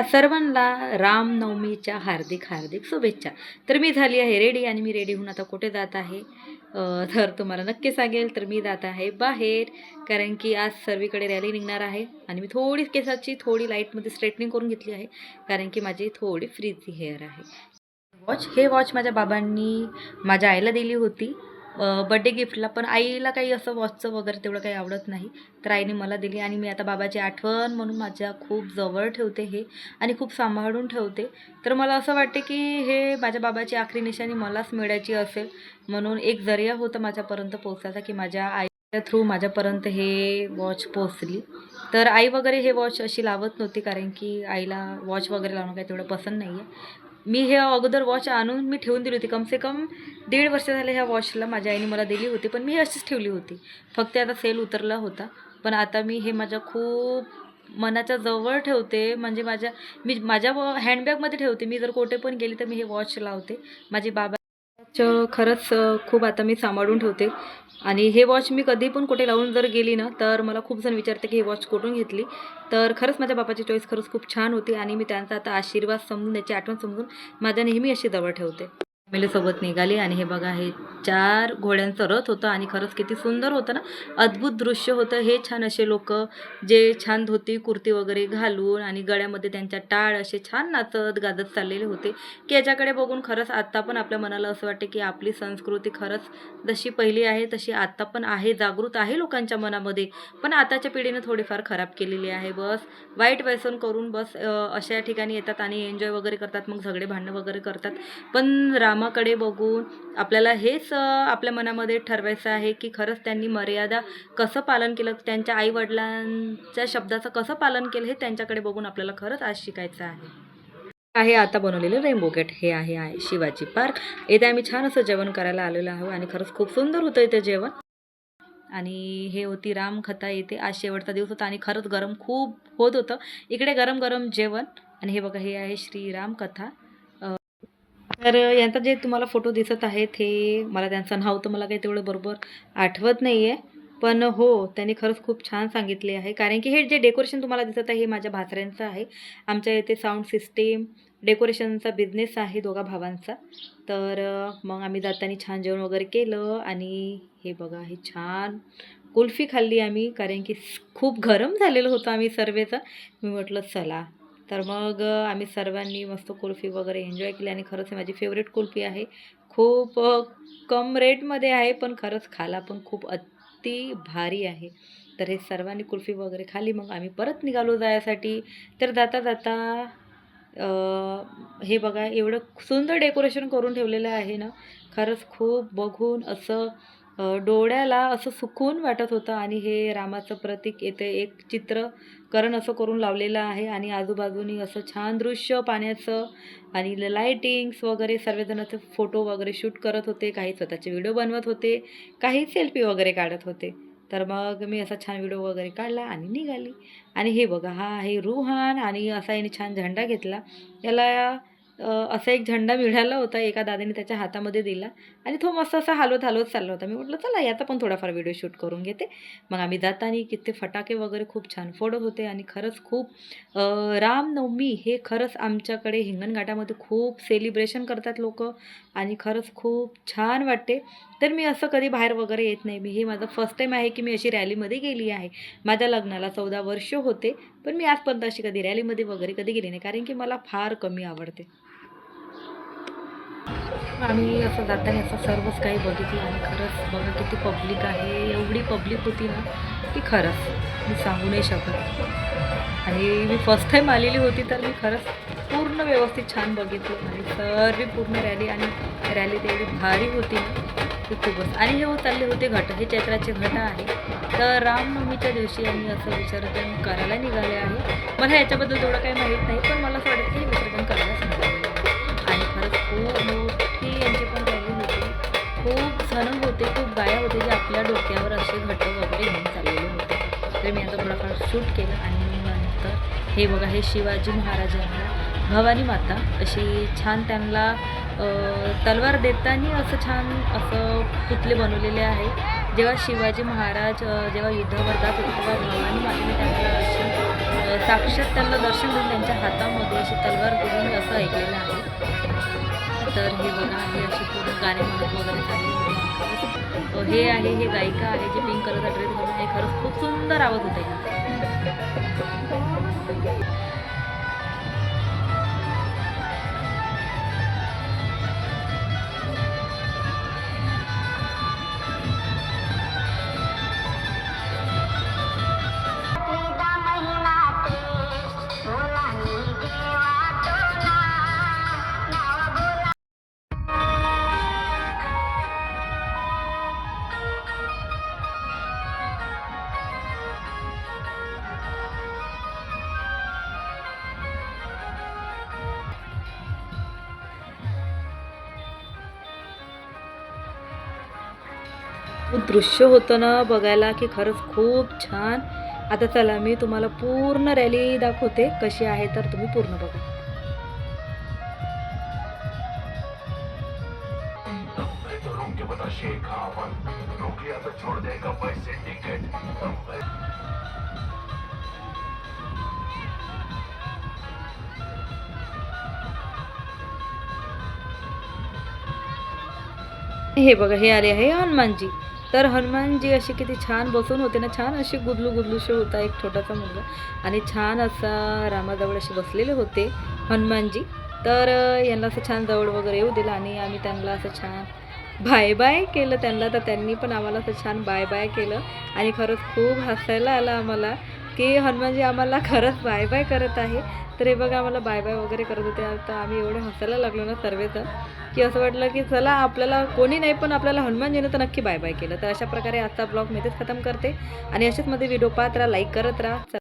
सर्वांना रामनवमीच्या हार्दिक हार्दिक शुभेच्छा. तर मी झाली आहे रेडी आणि मी रेडी होऊन आता कुठे जात आहे तर तुम्हाला नक्की सांगेल. तर मी जात आहे बाहेर, कारण की आज सर्वीकडे रॅली निघणार आहे आणि मी थोडी केसाची थोडी लाईटमध्ये स्ट्रेटनिंग करून घेतली आहे, कारण की माझी थोडी फ्रीझी हेअर आहे. हे वॉच माझ्या बाबांनी माझ्या आईला दिली होती बड्डे गिफ्टला, पण आईला काही असं वॉचचं वगैरे तेवढं काही आवडत नाही, तर आईने मला दिली आणि मी आता बाबाची आठवण म्हणून माझ्या खूप जवळ ठेवते हे आणि खूप सांभाळून ठेवते. तर मला असं वाटते की हे माझ्या बाबाची आखरी निशाणी मलाच मिळायची असेल, म्हणून एक जरिया होता माझ्यापर्यंत पोहोचायचा की माझ्या आईच्या थ्रू माझ्यापर्यंत हे वॉच पोचली. तर आई वगैरे हे वॉच अशी लावत नव्हती, कारण की आईला वॉच वगैरे लावणं काही तेवढं पसंत नाही आहे. मी हे अगोदर वॉच आणून मी ठेवून दिली होती, कमसे कम 1.5 वर्ष झाले ह्या वॉचला माझ्या आईने मला दिली होती, पण मी अशीच ठेवली होती. फक्त आता सेल उतरला होता, पण आता मी हे माझ्या खूप मनाच्या जवळ ठेवते. म्हणजे मी माझ्या हँडबॅगमध्ये ठेवते. मी जर कुठे पण गेली तर मी हे वॉच लावते. माझी बाबा खरंच खूप आता मी सांभाळून ठेवते. आणि हे वॉच मी कधी पण कुठे लावून जर गेली ना, तर मला खूप जण विचारते की हे वॉच कुठून घेतली. तर खरंच माझ्या बाबाची चॉईस खरंच खूप छान होती आणि मी त्यांचा आता आशीर्वाद समजून, त्याची आठवण समजून माझ्या नेहमी अशी जवळ ठेवते. फॅमिलीसोबत निघाली आणि हे बघा, हे 4 घोड्यांचं रथ होतं आणि खरंच किती सुंदर होतं ना, अद्भुत दृश्य होतं हे. छान असे लोक जे छान धोती कुर्ती वगैरे घालून आणि गळ्यामध्ये त्यांच्या टाळ असे छान नाचत गाजत चाललेले होते, की याच्याकडे बघून खरंच आत्ता पण आपल्या मनाला असं वाटते की आपली संस्कृती खरंच जशी पहिली आहे तशी आत्ता पण आहे, जागृत आहे लोकांच्या मनामध्ये. पण आताच्या पिढीनं थोडीफार खराब केलेली आहे. बस वाईट व्यसन करून बस अशा ठिकाणी येतात आणि एन्जॉय वगैरे करतात, मग झगडे भांडणं वगैरे करतात. पण रामाकडे बघून आपल्याला हेच आपल्या मनामध्ये ठरवायचं आहे की खरंच त्यांनी मर्यादा कसं पालन केलं, त्यांच्या आईवडिलांच्या शब्दाचं कसं पालन केलं, हे त्यांच्याकडे बघून आपल्याला खरंच आज शिकायचं आहे. आता बनवलेलं रेनबो गेट हे आहे शिवाजी पार्क. इथे आम्ही छान असं जेवण करायला आलेलो आहोत आणि खरंच खूप सुंदर होतं इथे जेवण. आणि हे होती रामकथा. इथे आज शेवटचा दिवस होता आणि खरंच गरम खूप होत होतं इकडे, गरम गरम जेवण. आणि हे बघा, हे आहे श्रीराम कथा. तर यांचा जे तुम्हाला फोटो दिसत आहेत, हे मला त्यांचं नाव तर मला काही तेवढं बरोबर आठवत नाही आहे, पण हो, त्यांनी खरंच खूप छान सांगितले आहे. कारण की हे जे डेकोरेशन तुम्हाला दिसत आहे हे माझ्या भासऱ्यांचं आहे. आमच्या इथे साऊंड सिस्टीम डेकोरेशनचा बिझनेस आहे दोघा भावांचा. तर मग आम्ही जाताना छान जेवण वगैरे केलं आणि हे बघा, हे छान कुल्फी खाल्ली आम्ही, कारण की खूप गरम झालेलं होतं आम्ही सर्वेचं. मी म्हटलं चला, तर मग आम्ही सर्वांनी मस्त कुल्फी वगैरे एन्जॉय केली आणि खरंच माझी फेवरेट कुल्फी आहे. खूप कम रेटमध्ये आहे, पण खरंच खायला पण खूप अति भारी आहे. तर हे सर्वांनी कुल्फी वगैरे खाली, मग आम्ही परत निघालो जायसाठी. तर जाता जाता हे बघा, एवढं सुंदर डेकोरेशन करून ठेवलेलं आहे ना, खरंच खूप बघून असं डोळ्याला असं सुकून वाटत होतं. आणि हे रामाचं प्रतीक येथे एक चित्रकरण असं करून लावलेलं आहे आणि आजूबाजूनी असं छान दृश्य पाण्याचं आणि लाईटिंग्स वगैरे. सर्वजण फोटो वगैरे शूट करत होते, काही स्वतःचे व्हिडिओ बनवत होते, काही सेल्फी वगैरे काढत होते. तर मग मी असा छान व्हिडिओ वगैरे काढला आणि निघाली. आणि हे बघा, हा आहे रुहान आणि असा याने छान झेंडा घेतला. याला असा एक झेंडा मिळाला होता, एका दादाने त्याच्या हातामध्ये दिला आणि तो मस्त असा हलवत हलवत चालला होता. मी म्हटलं चला याचा पण थोडाफार व्हिडिओ शूट करून घेते. मग आम्ही जाताना किती फटाके वगैरे खूप छान फोडत होते आणि खरंच खूप रामनवमी हे खरंच आमच्याकडे हिंगणघाटामध्ये खूप सेलिब्रेशन करतात लोक आणि खरंच खूप छान वाटते. तर मी असं कधी बाहेर वगैरे येत नाही. हे माझं फर्स्ट टाईम आहे की मी अशी रॅलीमध्ये गेली आहे. माझ्या लग्नाला 14 वर्ष होते, पण मी आजपर्यंत अशी कधी रॅलीमध्ये वगैरे कधी गेली नाही, कारण की मला फार कमी आवडते. आम्ही असं जाताना असं सर्वच काही बघितलं आणि खरंच बघा किती पब्लिक आहे. एवढी पब्लिक होती ना की खरंच मी सांगू नाही शकत. आणि मी फर्स्ट टाईम आलेली होती, तर मी खरंच पूर्ण व्यवस्थित छान बघितलं आणि सर्व पूर्ण रॅली. आणि रॅली तेवढी भारी होती ना की खूपच. आणि हे चालले होते घट, हे चैत्राचे घट आहे. तर रामनवमीच्या दिवशी आम्ही असं विसर्जन करायला निघाले आहे. मला ह्याच्याबद्दल तेवढं काही माहीत नाही, पण मला असं वाटतं की विसर्जन करायलाच निघाले आहे. आणि खरंच खूप मोठी यांची पण रॅली होती. खूप जण होते, खूप गाया होते, जे आपल्या डोक्यावर असे घट वगैरे घेऊन चाललेले होते. तर मी आता थोडाफार शूट केलं. आणि नंतर हे बघा, हे शिवाजी महाराजांना भवानी माता अशी छान त्यांना तलवार देताना असं छान असं पुतळे बनवलेले आहे. जेव्हा शिवाजी महाराज जेव्हा युद्धावर जात होते, तेव्हा भवानी मातेने त्यांना अशी साक्षात त्यांना दर्शन देऊन त्यांच्या हातामध्ये अशी तलवार दिली मी असं ऐकलेलं आहे. तर हे बघा हे अशी पूर्ण गाणे म्हणत वगैरे चालू. हे आहे हे गायिका आहे जे पिंक कलरचा ड्रेस घालून आहे. खरंच खूप सुंदर आवाज होता यांचा. दृश्य होतं ना बघायला की खरंच खूप छान. आता चला मी तुम्हाला पूर्ण रॅली दाखवते कशी आहे, तर तुम्ही पूर्ण बघा. हे बघा हे आले आहे हनुमानजी. तर हनुमानजी असे किती छान बसून होते ना, छान असे गुदलू गुदलूशे होता एक छोटासा मुलगा आणि छान असा रामाजवळ असे बसलेले होते हनुमानजी. तर यांना असं छान जवळ वगैरे येऊ दिलं आणि आम्ही त्यांना असं छान बाय बाय केलं त्यांना. तर त्यांनी पण आम्हाला असं छान बाय बाय केलं आणि खरंच खूप हसायला आलं आम्हाला की हनुमानजी आम्हाला खरंच बाय बाय करत आहे. तर हे बघा आम्हाला बाय बाय वगैरे करत होते. आता आम्ही एवढे हसायला लागलो ना सर्वजण की असं वाटलं की चला आपल्याला कोणी नाही पण आपल्याला हनुमानजीनं तर नक्की बाय बाय केलं. तर अशा प्रकारे आजचा ब्लॉग मी इथेच खतम करते आणि अशाच मध्ये व्हिडिओ पाहत राहा, लाईक करत राहा.